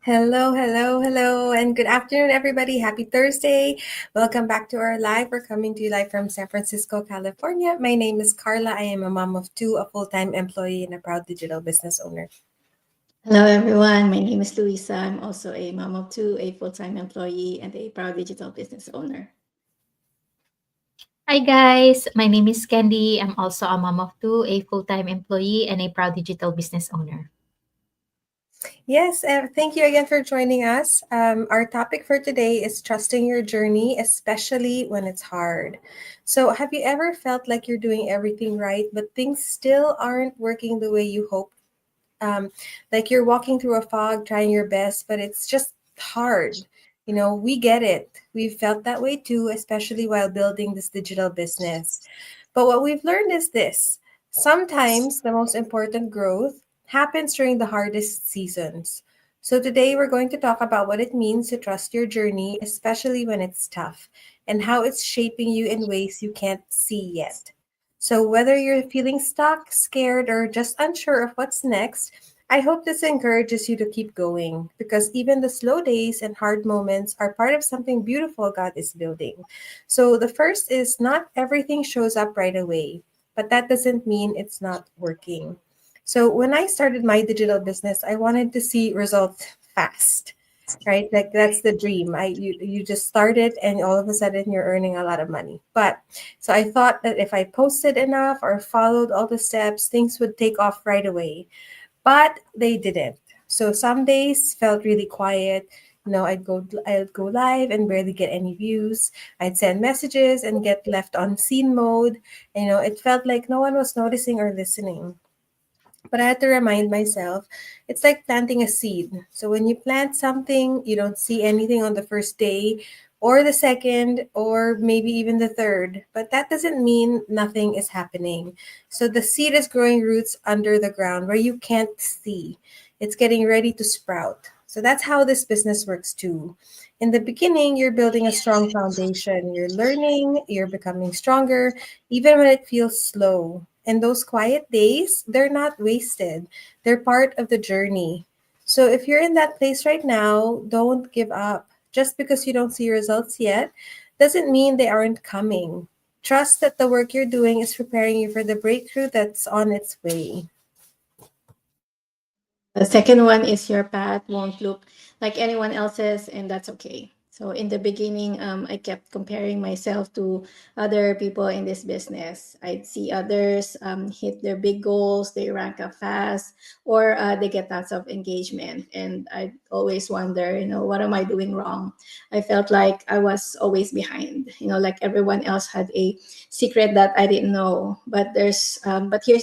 Hello, hello, hello, and good afternoon, everybody. Happy Thursday. Welcome back to our live. We're coming to you live from San Francisco, California. My name is Carla. I am a mom of two, a full time employee, and a proud digital business owner. Hello, everyone. My name is Luisa. I'm also a mom of two, a full-time employee, and a proud digital business owner. Hi guys, my name is Candy. I'm also a mom of two, a full-time employee, and a proud digital business owner. Yes, thank you again for joining us. Our topic for today is trusting your journey, especially when it's hard. So, have you ever felt like you're doing everything right, but things still aren't working the way you hoped? Like you're walking through a fog, trying your best, but it's just hard. We get it. We've felt that way too, especially while building this digital business. But what we've learned is this: sometimes the most important growth happens during the hardest seasons. So today we're going to talk about what it means to trust your journey, especially when it's tough, and how it's shaping you in ways you can't see yet. So, whether you're feeling stuck, scared, or just unsure of what's next, I hope this encourages you to keep going because even the slow days and hard moments are part of something beautiful God is building. So, the first is not everything shows up right away, but that doesn't mean it's not working. So, when I started my digital business, I wanted to see results fast, right? Like that's the dream. You just started and all of a sudden you're earning a lot of money. But so I thought that if I posted enough or followed all the steps, things would take off right away. But they didn't. So some days felt really quiet. I'd go live and barely get any views. I'd send messages and get left on scene mode. It felt like no one was noticing or listening. But I had to remind myself it's like planting a seed. So when you plant something, you don't see anything on the first day or the second or maybe even the third. But that doesn't mean nothing is happening. So the seed is growing roots under the ground where you can't see. It's getting ready to sprout. So that's how this business works too. In the beginning, you're building a strong foundation. You're learning, you're becoming stronger, even when it feels slow. And those quiet days, they're not wasted, they're part of the journey. So if you're in that place right now, don't give up. Just because you don't see results yet doesn't mean they aren't coming. Trust that the work you're doing is preparing you for the breakthrough that's on its way. The second one is your path won't look like anyone else's, and that's okay. So in the beginning, I kept comparing myself to other people in this business. I'd see others hit their big goals, they rank up fast, or they get lots of engagement. And I always wonder, what am I doing wrong? I felt like I was always behind. Like everyone else had a secret that I didn't know. But here's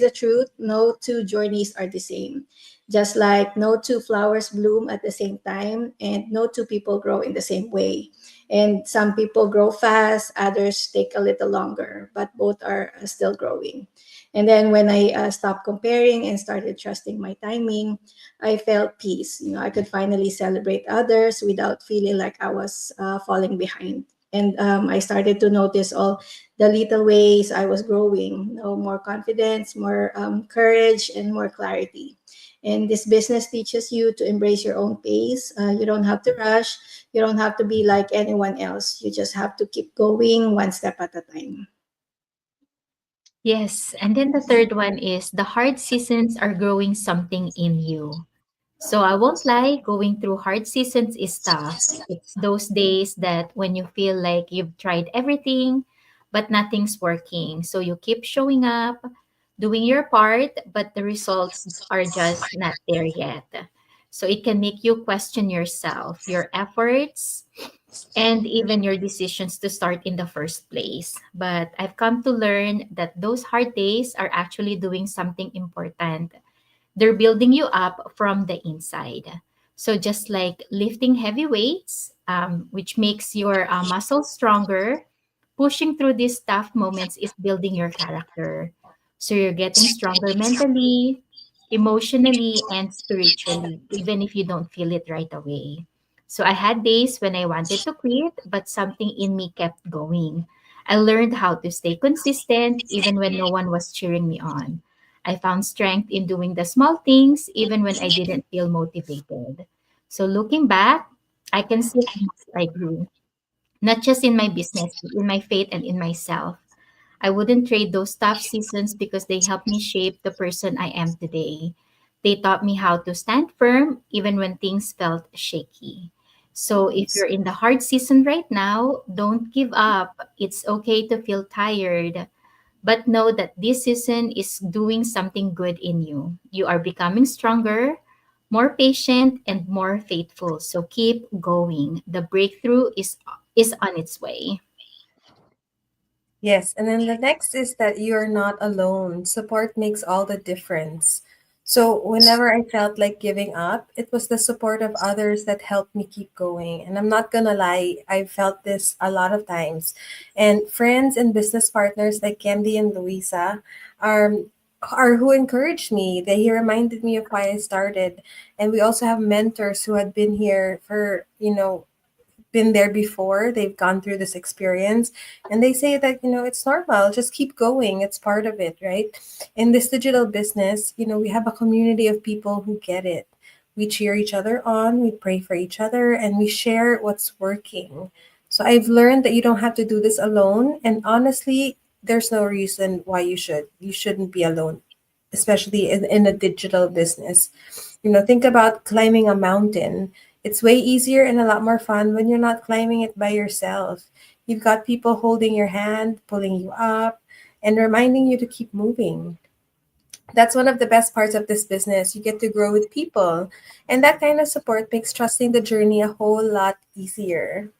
the truth: no two journeys are the same. Just like no two flowers bloom at the same time, and no two people grow in the same way. And some people grow fast, others take a little longer, but both are still growing. And then when I stopped comparing and started trusting my timing, I felt peace. I could finally celebrate others without feeling like I was falling behind. And I started to notice all the little ways I was growing. More confidence, more courage, and more clarity. And this business teaches you to embrace your own pace. You don't have to rush. You don't have to be like anyone else. You just have to keep going one step at a time. Yes, and then the third one is the hard seasons are growing something in you. So I won't lie, going through hard seasons is tough. It's those days that when you feel like you've tried everything, but nothing's working. So you keep showing up, doing your part, but the results are just not there yet. So it can make you question yourself, your efforts, and even your decisions to start in the first place. But I've come to learn that those hard days are actually doing something important. They're building you up from the inside. So just like lifting heavy weights, which makes your muscles stronger, pushing through these tough moments is building your character. So you're getting stronger mentally, emotionally, and spiritually, even if you don't feel it right away. So I had days when I wanted to quit, but something in me kept going. I learned how to stay consistent even when no one was cheering me on. I found strength in doing the small things even when I didn't feel motivated. So looking back, I can see how much I grew, not just in my business, but in my faith and in myself. I wouldn't trade those tough seasons because they helped me shape the person I am today. They taught me how to stand firm even when things felt shaky. So if you're in the hard season right now, don't give up. It's okay to feel tired, but know that this season is doing something good in you. You are becoming stronger, more patient, and more faithful. So keep going. The breakthrough is on its way. Yes, and then the next is that you're not alone. Support makes all the difference. So whenever I felt like giving up, it was the support of others that helped me keep going. And I'm not gonna lie, I felt this a lot of times. And friends and business partners like Candy and Louisa are are who encouraged me. They reminded me of why I started. And we also have mentors who had been here for, been there before. They've gone through this experience, and they say that, it's normal. Just keep going. It's part of it, right? In this digital business, we have a community of people who get it. We cheer each other on, we pray for each other, and we share what's working. So I've learned that you don't have to do this alone. And honestly, there's no reason why you shouldn't be alone, especially in a digital business. Think about climbing a mountain. It's way easier and a lot more fun when you're not climbing it by yourself. You've got people holding your hand, pulling you up, and reminding you to keep moving. That's one of the best parts of this business. You get to grow with people, and that kind of support makes trusting the journey a whole lot easier.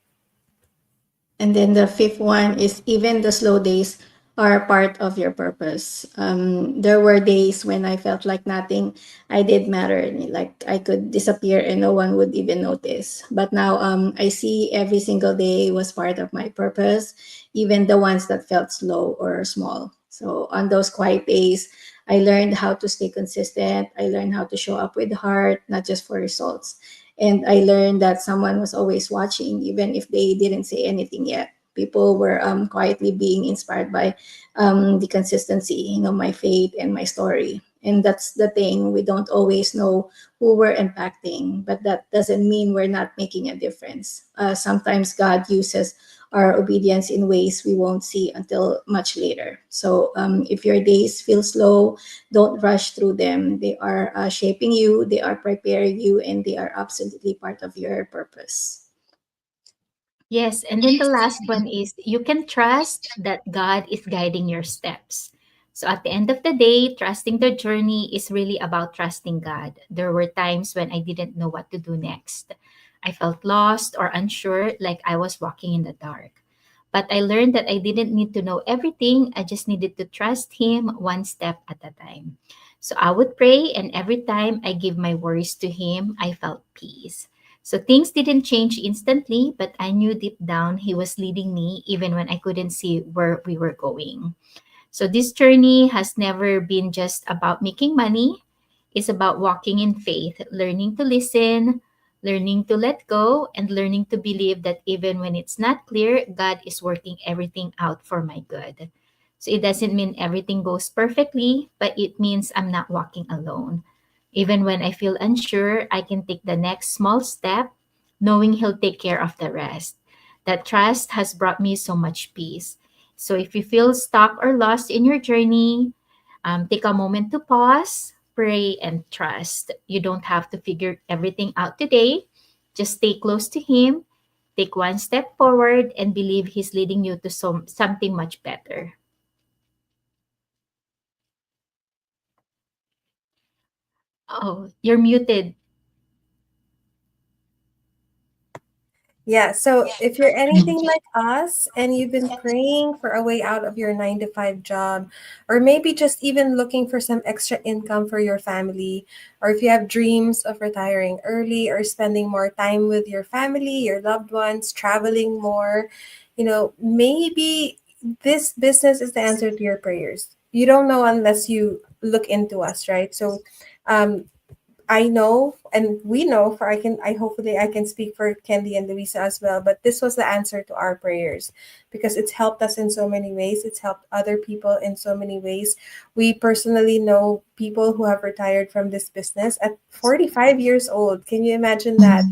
And then the fifth one is even the slow days are part of your purpose. There were days when I felt like nothing I did mattered, like I could disappear and no one would even notice. But now I see every single day was part of my purpose, even the ones that felt slow or small. So on those quiet days, I learned how to stay consistent. I learned how to show up with heart, not just for results. And I learned that someone was always watching, even if they didn't say anything yet. People were quietly being inspired by the consistency, my faith and my story. And that's the thing. We don't always know who we're impacting, but that doesn't mean we're not making a difference. Sometimes God uses our obedience in ways we won't see until much later. So if your days feel slow, don't rush through them. They are shaping you, they are preparing you, and they are absolutely part of your purpose. Yes, and then the last one is you can trust that God is guiding your steps. So at the end of the day, trusting the journey is really about trusting God. There were times when I didn't know what to do next. I felt lost or unsure, like I was walking in the dark. But I learned that I didn't need to know everything. I just needed to trust Him one step at a time. So I would pray, and every time I give my worries to Him, I felt peace. So things didn't change instantly, but I knew deep down He was leading me even when I couldn't see where we were going. So this journey has never been just about making money. It's about walking in faith, learning to listen, learning to let go, and learning to believe that even when it's not clear, God is working everything out for my good. So it doesn't mean everything goes perfectly, but it means I'm not walking alone. Even when I feel unsure, I can take the next small step, knowing He'll take care of the rest. That trust has brought me so much peace. So if you feel stuck or lost in your journey, take a moment to pause, pray, and trust. You don't have to figure everything out today. Just stay close to Him, take one step forward, and believe He's leading you to something much better. Oh, you're muted. Yeah, so if you're anything like us and you've been praying for a way out of your 9 to 5 job, or maybe just even looking for some extra income for your family, or if you have dreams of retiring early or spending more time with your family, your loved ones, traveling more, maybe this business is the answer to your prayers. You don't know unless you look into us, right? So, um, I know and we know for I hopefully I can speak for Candy and Louisa as well, but this was the answer to our prayers because it's helped us in so many ways. It's helped other people in so many ways. We personally know people who have retired from this business at 45 years old. Can you imagine that?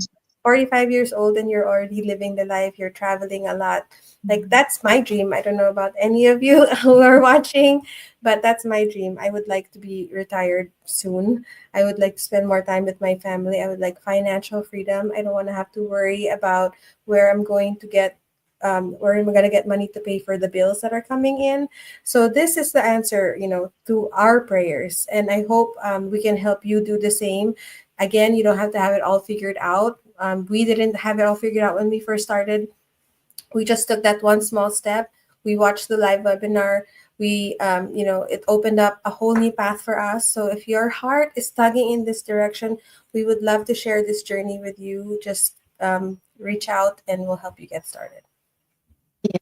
45 years old and you're already living the life, you're traveling a lot. Like that's my dream. I don't know about any of you who are watching, but that's my dream. I would like to be retired soon. I would like to spend more time with my family. I would like financial freedom. I don't want to have to worry about where I'm going to get where am I going to get money to pay for the bills that are coming in. So this is the answer, to our prayers, and I hope we can help you do the same. Again, you don't have to have it all figured out. We didn't have it all figured out when we first started. We just took that one small step. We watched the live webinar. It opened up a whole new path for us. So if your heart is tugging in this direction, we would love to share this journey with you. Just reach out and we'll help you get started.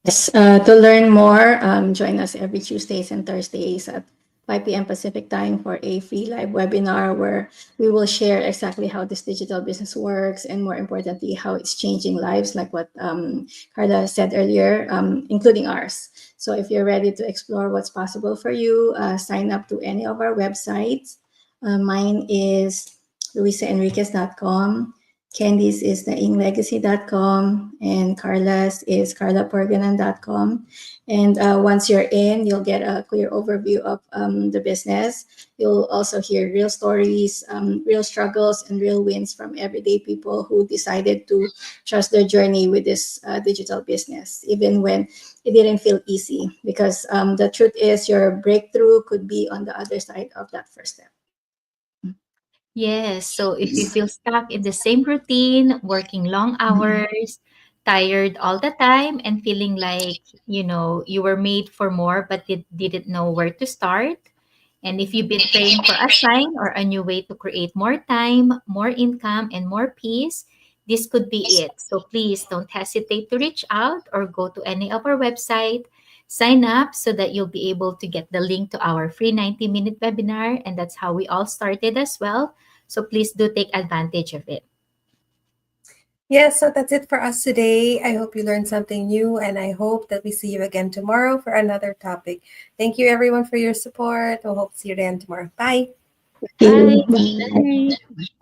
Yes, to learn more, join us every Tuesdays and Thursdays at 5 p.m. Pacific time for a free live webinar where we will share exactly how this digital business works and, more importantly, how it's changing lives, like what Carla said earlier, including ours. So if you're ready to explore what's possible for you, sign up to any of our websites. Mine is luisaenriquez.com. Candice is theinglegacy.com, and Carla's is carlaporganan.com. And once you're in, you'll get a clear overview of the business. You'll also hear real stories, real struggles, and real wins from everyday people who decided to trust their journey with this digital business, even when it didn't feel easy. Because the truth is, your breakthrough could be on the other side of that first step. Yes. So if you feel stuck in the same routine, working long hours, tired all the time, and feeling like, you were made for more but didn't know where to start, and if you've been praying for a sign or a new way to create more time, more income, and more peace, this could be it. So please don't hesitate to reach out or go to any of our website. Sign up so that you'll be able to get the link to our free 90-minute webinar. And that's how we all started as well. So please do take advantage of it. Yeah, so that's it for us today. I hope you learned something new, and I hope that we see you again tomorrow for another topic. Thank you, everyone, for your support. I hope to see you again tomorrow. Bye. See Bye. you. Bye. Bye.